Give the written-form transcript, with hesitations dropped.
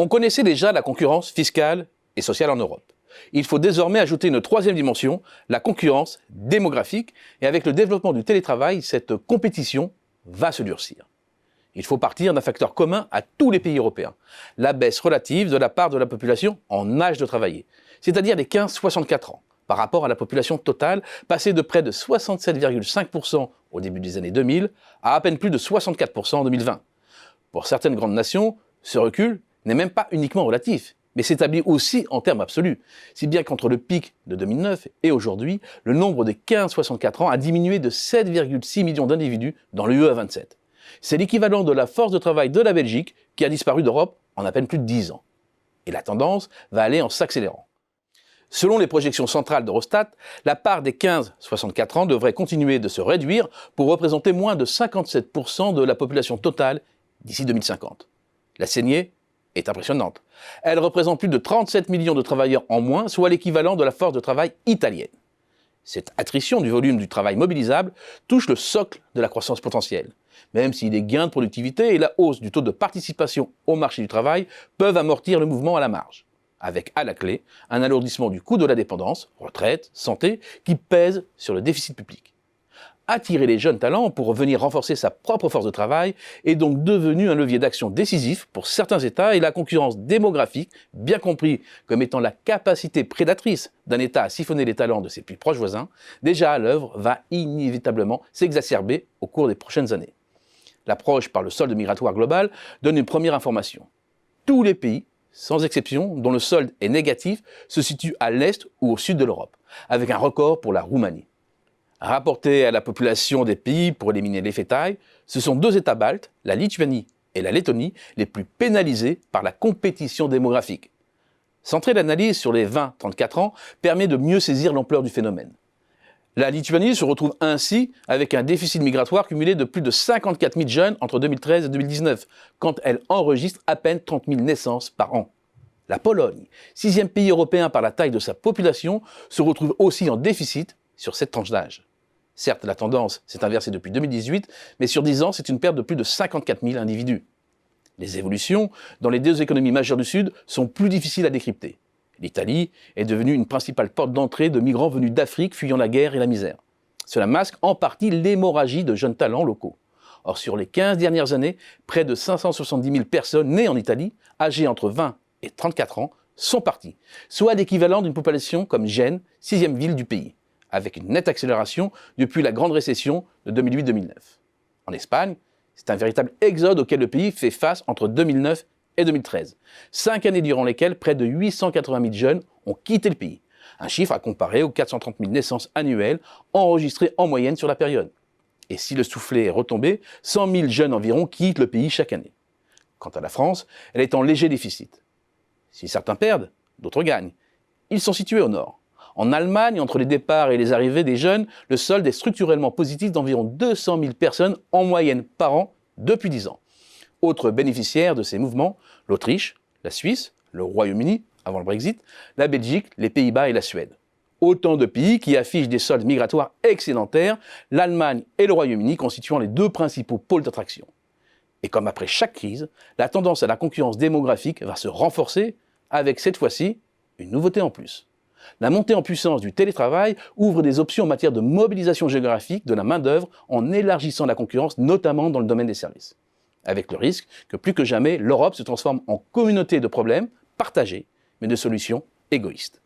On connaissait déjà la concurrence fiscale et sociale en Europe. Il faut désormais ajouter une troisième dimension, la concurrence démographique, et avec le développement du télétravail, cette compétition va se durcir. Il faut partir d'un facteur commun à tous les pays européens, la baisse relative de la part de la population en âge de travailler, c'est-à-dire les 15-64 ans, par rapport à la population totale, passée de près de 67,5% au début des années 2000 à peine plus de 64% en 2020. Pour certaines grandes nations, ce recul n'est même pas uniquement relatif, mais s'établit aussi en termes absolus, si bien qu'entre le pic de 2009 et aujourd'hui, le nombre des 15-64 ans a diminué de 7,6 millions d'individus dans l'UE 27. C'est l'équivalent de la force de travail de la Belgique qui a disparu d'Europe en à peine plus de 10 ans. Et la tendance va aller en s'accélérant. Selon les projections centrales d'Eurostat, la part des 15-64 ans devrait continuer de se réduire pour représenter moins de 57% de la population totale d'ici 2050. La saignée est impressionnante. Elle représente plus de 37 millions de travailleurs en moins, soit l'équivalent de la force de travail italienne. Cette attrition du volume du travail mobilisable touche le socle de la croissance potentielle, même si les gains de productivité et la hausse du taux de participation au marché du travail peuvent amortir le mouvement à la marge, avec à la clé un alourdissement du coût de la dépendance, retraite, santé, qui pèse sur le déficit public. Attirer les jeunes talents pour venir renforcer sa propre force de travail est donc devenu un levier d'action décisif pour certains États et la concurrence démographique, bien compris comme étant la capacité prédatrice d'un État à siphonner les talents de ses plus proches voisins, déjà à l'œuvre, va inévitablement s'exacerber au cours des prochaines années. L'approche par le solde migratoire global donne une première information. Tous les pays, sans exception, dont le solde est négatif, se situent à l'est ou au sud de l'Europe, avec un record pour la Roumanie. Rapporté à la population des pays pour éliminer l'effet taille, ce sont deux États baltes, la Lituanie et la Lettonie, les plus pénalisés par la compétition démographique. Centrer l'analyse sur les 20-34 ans permet de mieux saisir l'ampleur du phénomène. La Lituanie se retrouve ainsi avec un déficit migratoire cumulé de plus de 54 000 jeunes entre 2013 et 2019, quand elle enregistre à peine 30 000 naissances par an. La Pologne, sixième pays européen par la taille de sa population, se retrouve aussi en déficit sur cette tranche d'âge. Certes, la tendance s'est inversée depuis 2018, mais sur 10 ans, c'est une perte de plus de 54 000 individus. Les évolutions dans les deux économies majeures du Sud sont plus difficiles à décrypter. L'Italie est devenue une principale porte d'entrée de migrants venus d'Afrique fuyant la guerre et la misère. Cela masque en partie l'hémorragie de jeunes talents locaux. Or, sur les 15 dernières années, près de 570 000 personnes nées en Italie, âgées entre 20 et 34 ans, sont parties, soit l'équivalent d'une population comme Gênes, sixième ville du pays, avec une nette accélération depuis la grande récession de 2008-2009. En Espagne, c'est un véritable exode auquel le pays fait face entre 2009 et 2013. 5 années durant lesquelles près de 880 000 jeunes ont quitté le pays. Un chiffre à comparer aux 430 000 naissances annuelles enregistrées en moyenne sur la période. Et si le soufflet est retombé, 100 000 jeunes environ quittent le pays chaque année. Quant à la France, elle est en léger déficit. Si certains perdent, d'autres gagnent. Ils sont situés au nord. En Allemagne, entre les départs et les arrivées des jeunes, le solde est structurellement positif d'environ 200 000 personnes en moyenne par an depuis 10 ans. Autres bénéficiaires de ces mouvements, l'Autriche, la Suisse, le Royaume-Uni, avant le Brexit, la Belgique, les Pays-Bas et la Suède. Autant de pays qui affichent des soldes migratoires excédentaires, l'Allemagne et le Royaume-Uni constituant les deux principaux pôles d'attraction. Et comme après chaque crise, la tendance à la concurrence démographique va se renforcer avec cette fois-ci une nouveauté en plus. La montée en puissance du télétravail ouvre des options en matière de mobilisation géographique de la main-d'œuvre en élargissant la concurrence, notamment dans le domaine des services. Avec le risque que plus que jamais, l'Europe se transforme en communauté de problèmes partagés, mais de solutions égoïstes.